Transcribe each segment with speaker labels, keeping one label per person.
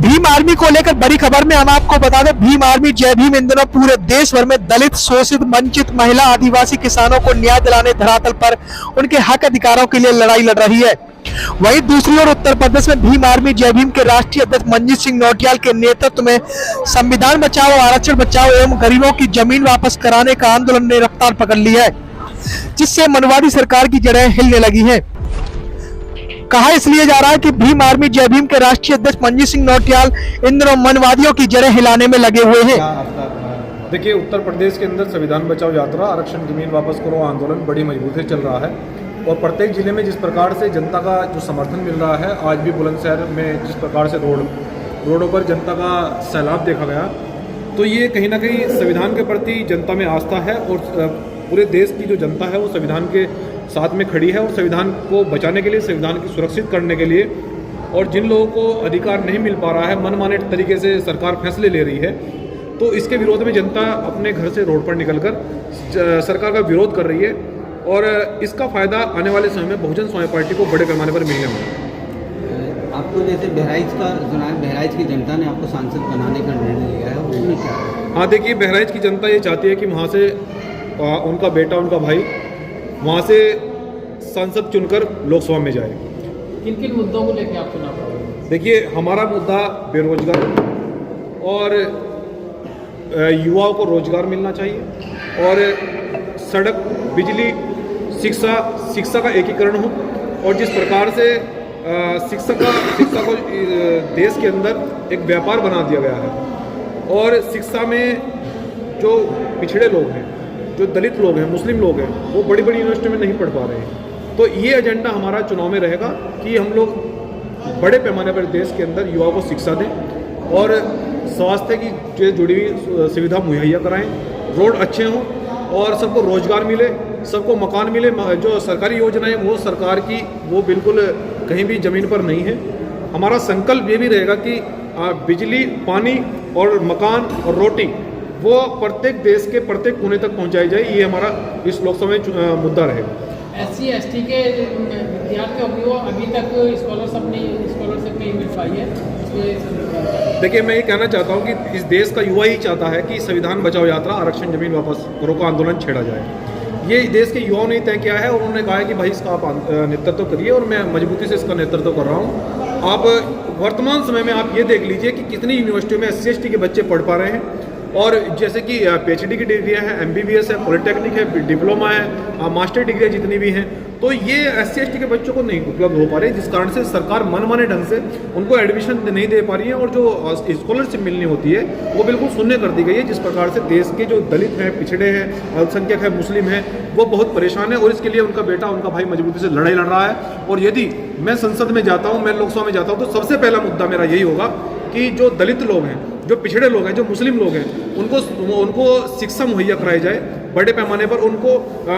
Speaker 1: Bhim army को लेकर बड़ी खबर में हम आपको बता दें, भीम आर्मी जय भीम इन दिनों पूरे देश भर में दलित, शोषित, वंचित, महिला, आदिवासी किसानों को न्याय दिलाने, धरातल पर उनके हक अधिकारों के लिए लड़ाई लड़ रही है। वहीं दूसरी ओर उत्तर प्रदेश में भीम आर्मी जय भीम के राष्ट्रीय अध्यक्ष मंजीत सिंह नौटियाल के नेतृत्व में संविधान बचाओ, आरक्षण बचाओ एवं गरीबों की जमीन वापस कराने का आंदोलन ने रफ्तार पकड़ ली है, जिससे मनवादी सरकार की जड़ें हिलने लगी है। कहा इसलिए जा रहा है कि भीम आर्मी जय भीम के राष्ट्रीय अध्यक्ष मंजीत सिंह नौटियाल इन दिनों मनवादियों की जड़ें हिलाने में लगे हुए हैं।
Speaker 2: देखिए, उत्तर प्रदेश के अंदर संविधान बचाओ यात्रा, आरक्षण जमीन वापस करो आंदोलन बड़ी मजबूती से चल रहा है और प्रत्येक जिले में जिस प्रकार से जनता का जो समर्थन मिल रहा है, आज भी बुलंदशहर में जिस प्रकार से रोडों पर जनता का सैलाब देखा गया, तो ये कहीं ना कहीं संविधान के प्रति जनता में आस्था है और पूरे देश की जो जनता है वो संविधान के साथ में खड़ी है और संविधान को बचाने के लिए, संविधान की सुरक्षित करने के लिए, और जिन लोगों को अधिकार नहीं मिल पा रहा है, मनमाने तरीके से सरकार फैसले ले रही है, तो इसके विरोध में जनता अपने घर से रोड पर निकलकर सरकार का विरोध कर रही है और इसका फायदा आने वाले समय में बहुजन समाज पार्टी को बड़े पैमाने पर मिलने वाला है।
Speaker 3: आपको जैसे बहराइच की जनता ने आपको सांसद बनाने का निर्णय लिया है, उसमें क्या है?
Speaker 2: हाँ, देखिए, बहराइच की जनता ये चाहती है कि वहाँ से उनका बेटा, उनका भाई वहाँ से सांसद चुनकर लोकसभा में जाए।
Speaker 4: किन किन मुद्दों को लेकर आप चुनाव लड़ रहे हैं?
Speaker 2: देखिए, हमारा मुद्दा बेरोजगार और युवाओं को रोजगार मिलना चाहिए और सड़क, बिजली, शिक्षा का एकीकरण हो और जिस प्रकार से शिक्षा को देश के अंदर एक व्यापार बना दिया गया है और शिक्षा में जो पिछड़े लोग हैं, जो दलित लोग हैं, मुस्लिम लोग हैं, वो बड़ी बड़ी यूनिवर्सिटी में नहीं पढ़ पा रहे हैं। तो ये एजेंडा हमारा चुनाव में रहेगा कि हम लोग बड़े पैमाने पर देश के अंदर युवाओं को शिक्षा दें और स्वास्थ्य की जो जुड़ी हुई सुविधा मुहैया कराएं, रोड अच्छे हों और सबको रोजगार मिले, सबको मकान मिले। जो सरकारी योजनाएं वो सरकार की वो बिल्कुल कहीं भी ज़मीन पर नहीं है। हमारा संकल्प ये भी रहेगा कि बिजली, पानी और मकान और रोटी वो प्रत्येक देश के प्रत्येक कोने तक पहुंचाई जाए, ये हमारा इस लोकसभा में मुद्दा रहेगा।
Speaker 4: SC ST के विद्यार्थियों को अभी तक स्कॉलरशिप नहीं मिल पाई है।
Speaker 2: देखिए, मैं ये कहना चाहता हूँ कि इस देश का युवा ही चाहता है कि संविधान बचाओ यात्रा, आरक्षण जमीन वापस करो का आंदोलन छेड़ा जाए। ये देश के युवाओं ने तय किया है और उन्होंने कहा है कि भाई इसका आप नेतृत्व करिए और मैं मजबूती से इसका नेतृत्व कर रहा हूँ। आप वर्तमान समय में आप ये देख लीजिए कि कितनी यूनिवर्सिटियों में SC ST के बच्चे पढ़ पा रहे हैं और जैसे कि PhD की डिग्रियाँ हैं, MBBS है, पॉलिटेक्निक है, डिप्लोमा है, मास्टर डिग्रियाँ जितनी भी हैं, तो ये SC ST के बच्चों को नहीं उपलब्ध हो पा रही, जिस कारण से सरकार मनमाने ढंग से उनको एडमिशन नहीं दे पा रही है और जो स्कॉलरशिप मिलनी होती है वो बिल्कुल शून्य कर दी गई है, जिस प्रकार से देश के जो दलित हैं, पिछड़े हैं, अल्पसंख्यक है, मुस्लिम हैं, वो बहुत परेशान है और इसके लिए उनका बेटा, उनका भाई मजबूती से लड़ाई लड़ रहा है। और यदि मैं संसद में जाता हूँ, मैं लोकसभा में जाता हूँ, तो सबसे पहला मुद्दा मेरा यही होगा कि जो दलित लोग हैं, जो पिछड़े लोग हैं, जो मुस्लिम लोग हैं, उनको शिक्षा मुहैया कराई जाए, बड़े पैमाने पर उनको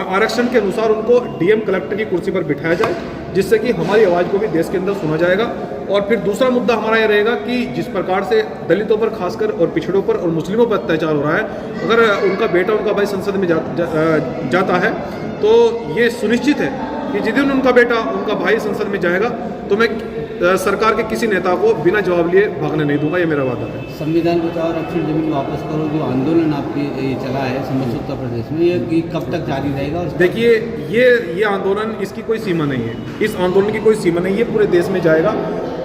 Speaker 2: आरक्षण के अनुसार उनको DM कलेक्टर की कुर्सी पर बिठाया जाए, जिससे कि हमारी आवाज़ को भी देश के अंदर सुना जाएगा। और फिर दूसरा मुद्दा हमारा ये रहेगा कि जिस प्रकार से दलितों पर खासकर और पिछड़ों पर और मुस्लिमों पर अत्याचार हो रहा है, अगर उनका बेटा, उनका भाई संसद में जाता है तो ये सुनिश्चित है कि जिस दिन उनका बेटा, उनका भाई संसद में जाएगा तो मैं सरकार के किसी नेता को बिना जवाब लिए भागने नहीं दूंगा, ये मेरा वादा है।
Speaker 3: संविधान बचाओ, आरक्षण जमीन वापस करो जो आंदोलन आपकी ये चला है समस्त उत्तर प्रदेश में, ये कब तक जारी रहेगा?
Speaker 2: देखिए, ये आंदोलन, इसकी कोई सीमा नहीं है, इस आंदोलन की कोई सीमा नहीं है, पूरे देश में जाएगा।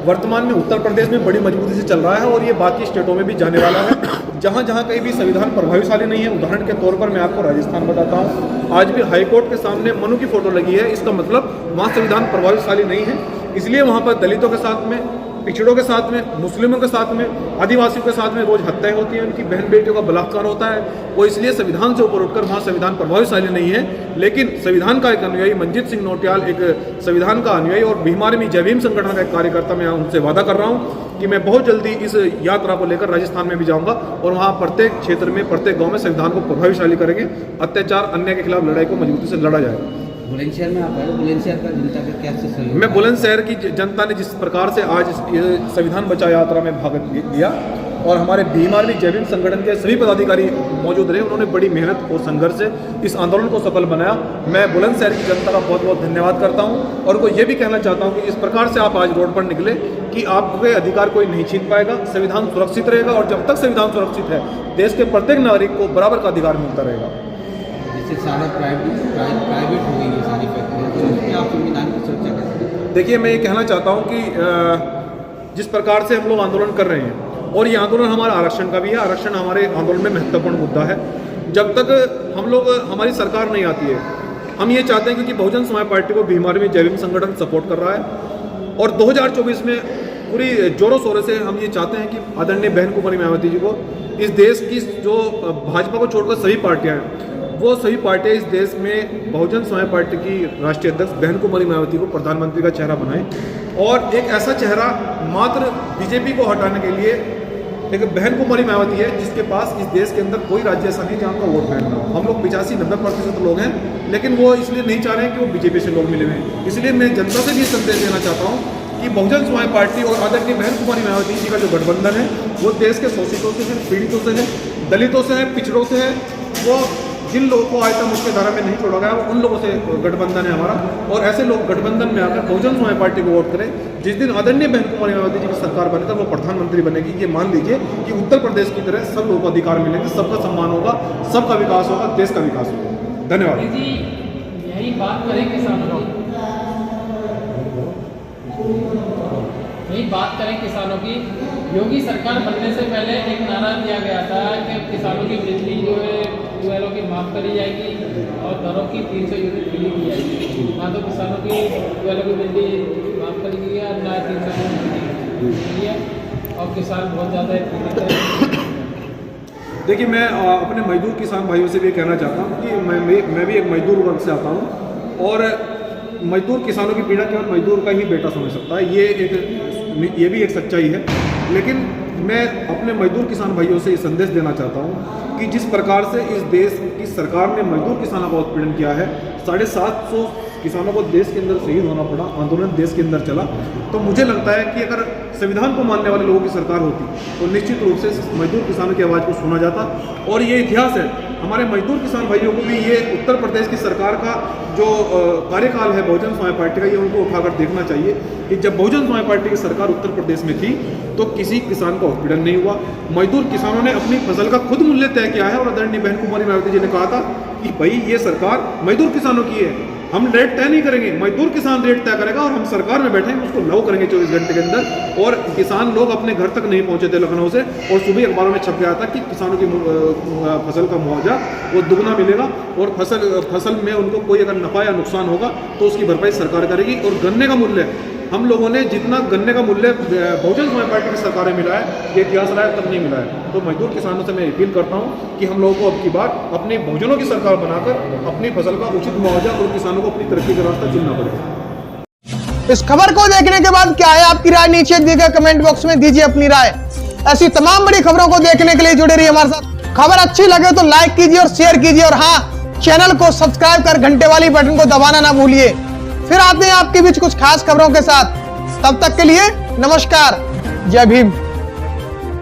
Speaker 2: वर्तमान में उत्तर प्रदेश में बड़ी मजबूती से चल रहा है और ये बाकी स्टेटों में भी जाने वाला है। जहाँ जहाँ कहीं भी संविधान प्रभावशाली नहीं है, उदाहरण के तौर पर मैं आपको राजस्थान बताता हूँ, आज भी हाईकोर्ट के सामने मनु की फोटो लगी है, इसका मतलब वहाँ संविधान प्रभावशाली नहीं है। इसलिए वहाँ पर दलितों के साथ में, पिछड़ों के साथ में, मुस्लिमों के साथ में, आदिवासियों के साथ में रोज हत्याएं होती हैं, उनकी बहन बेटियों का बलात्कार होता है। वो इसलिए संविधान से ऊपर उठकर वहाँ संविधान प्रभावशाली नहीं है, लेकिन संविधान का एक अनुयायी मंजीत सिंह नौटियाल एक संविधान का अनुयायी और भीम आर्मी जय भीम संगठन का एक कार्यकर्ता, मैं उनसे वादा कर रहा हूँ कि मैं बहुत जल्दी इस यात्रा को लेकर राजस्थान में भी जाऊँगा और वहाँ प्रत्येक क्षेत्र में, प्रत्येक गाँव में संविधान को प्रभावशाली करेंगे। अत्याचार, अन्याय के खिलाफ लड़ाई को मजबूती से लड़ा जाएगा।
Speaker 3: बुलंदशहर में आप आए, बुलंदशहर का जनता का क्या सहयोग?
Speaker 2: मैं बुलंदशहर की जनता ने जिस प्रकार से आज संविधान बचाओ यात्रा में भाग लिया और हमारे भीम आर्मी जय भीम संगठन के सभी पदाधिकारी मौजूद रहे, उन्होंने बड़ी मेहनत और संघर्ष से इस आंदोलन को सफल बनाया। मैं बुलंदशहर की जनता का बहुत बहुत धन्यवाद करता हूं और उनको ये भी कहना चाहता हूं कि इस प्रकार से आप आज रोड पर निकले कि आपके अधिकार कोई नहीं छीन पाएगा, संविधान सुरक्षित रहेगा और जब तक संविधान सुरक्षित है देश के प्रत्येक नागरिक को बराबर का अधिकार मिलता रहेगा।
Speaker 3: जैसे सारा प्राइवेट हो गई है सारी फैक्ट्रियाँ, तो उसमें आप संविधान की सुरक्षा कैसे करें?
Speaker 2: देखिए, मैं ये कहना चाहता हूँ कि जिस प्रकार से हम लोग आंदोलन कर रहे हैं और ये आंदोलन हमारा आरक्षण का भी है, आरक्षण हमारे आंदोलन में महत्वपूर्ण मुद्दा है। जब तक हमारी सरकार नहीं आती है, हम ये चाहते हैं क्योंकि बहुजन समाज पार्टी को भीम आर्मी जय भीम संगठन सपोर्ट कर रहा है और 2024 में पूरी जोरों शोरों से हम ये चाहते हैं कि आदरणीय बहन कुमारी मायावती जी को इस देश की जो भाजपा को छोड़कर सभी पार्टियां हैं, वो सभी पार्टियां इस देश में बहुजन समाज पार्टी की राष्ट्रीय अध्यक्ष बहन कुमारी मायावती को प्रधानमंत्री का चेहरा बनाएं और एक ऐसा चेहरा मात्र बीजेपी को हटाने के लिए एक बहन कुमारी मायावती है जिसके पास इस देश के अंदर कोई राज्य ऐसा नहीं जहाँ का वोट बैंक ना हो। हम लोग 85-90% लोग हैं, लेकिन वो इसलिए नहीं चाह रहे हैं कि वो बीजेपी से लोग मिले हुए हैं। इसलिए मैं जनता से भी संदेश देना चाहता हूँ कि बहुजन समाज पार्टी और आदरणीय बहन कुमारी मायावती जी का जो गठबंधन है वो देश के शोषितों से है, पीड़ितों से है, दलितों से है, पिछड़ों से है। वो जिन लोगों को आज तक मुख्य धारा में नहीं छोड़ा गया उन लोगों से गठबंधन है हमारा और ऐसे लोग गठबंधन में आकर बहुजन समाज पार्टी को वोट करें। जिस दिन आदरणीय बहन कुमारी मायावती जी की सरकार बनेगा वो प्रधानमंत्री बनेगी, ये मान लीजिए कि उत्तर प्रदेश की तरह सब लोगों को अधिकार मिलेंगे, सबका सम्मान होगा, सबका विकास होगा, देश का विकास होगा। धन्यवाद
Speaker 4: जी। यही बात करें किसानों की, की योगी सरकार बनने से पहले एक नारा दिया गया था कि किसानों की बिजली जो है ट्यूबवेलों की माफ़ करी जाएगी और घरों की 300 यूनिट फ्री की जाएगी। ना तो किसानों की ट्यूबवेलों की बिजली माफ़ करी गई है, ना 300 यूनिट फ्री है और किसान बहुत ज़्यादा पीड़ित है।
Speaker 2: देखिए, मैं अपने मजदूर किसान भाइयों से भी कहना चाहता हूँ कि मैं भी एक मजदूर वर्ग से आता हूँ और मजदूर किसानों की पीड़ा केवल मजदूर का ही बेटा समझ सकता है, ये भी एक सच्चाई है। लेकिन मैं अपने मजदूर किसान भाइयों से ये संदेश देना चाहता हूँ कि जिस प्रकार से इस देश की सरकार ने मजदूर किसानों का उत्पीड़न किया है, 750 किसानों को देश के अंदर शहीद होना पड़ा, आंदोलन देश के अंदर चला, तो मुझे लगता है कि अगर संविधान को मानने वाले लोगों की सरकार होती तो निश्चित रूप से मजदूर किसानों की आवाज़ को सुना जाता। और ये इतिहास है, हमारे मजदूर किसान भाइयों को भी ये उत्तर प्रदेश की सरकार का जो कार्यकाल है बहुजन समाज पार्टी का, ये उनको उठाकर देखना चाहिए कि जब बहुजन समाज पार्टी की सरकार उत्तर प्रदेश में थी तो किसी किसान का उत्पीड़न नहीं हुआ। मजदूर किसानों ने अपनी फसल का खुद मूल्य तय किया है और आदरणीय बहन कुमारी मायावती जी ने कहा था कि भाई ये सरकार मजदूर किसानों की है, हम रेट तय नहीं करेंगे, मजदूर किसान रेट तय करेगा और हम सरकार में बैठेंगे, उसको लागू करेंगे 24 घंटे के अंदर। और किसान लोग अपने घर तक नहीं पहुंचे थे लखनऊ से और सुबह अखबारों में छप गया था कि किसानों की फसल का मुआवजा वो दुगना मिलेगा और फसल में उनको कोई अगर नफा या नुकसान होगा तो उसकी भरपाई सरकार करेगी। और गन्ने का मूल्य हम लोगों ने जितना गन्ने का मूल्य बहुजन समाज पार्टी की सरकार में मिला है, ये इतिहास रहा है, तब नहीं मिला है। तो मजदूर किसानों से मैं अपील करता हूँ कि हम लोगों को अब की बार अपनी बहुजनों की सरकार बनाकर अपनी फसल का उचित मुआवजा और किसानों को अपनी तरक्की का रास्ता चुनना पड़ेगा।
Speaker 1: इस खबर को देखने के बाद क्या है आपकी राय, नीचे दिए गए कमेंट बॉक्स में दीजिए अपनी राय। ऐसी तमाम बड़ी खबरों को देखने के लिए जुड़े रहिए हमारे साथ। खबर अच्छी लगे तो लाइक कीजिए और शेयर कीजिए और हाँ, चैनल को सब्सक्राइब कर घंटे वाली बटन को दबाना ना भूलिए। फिर आते हैं आपके बीच कुछ खास खबरों के साथ, तब तक के लिए नमस्कार, जय भीम।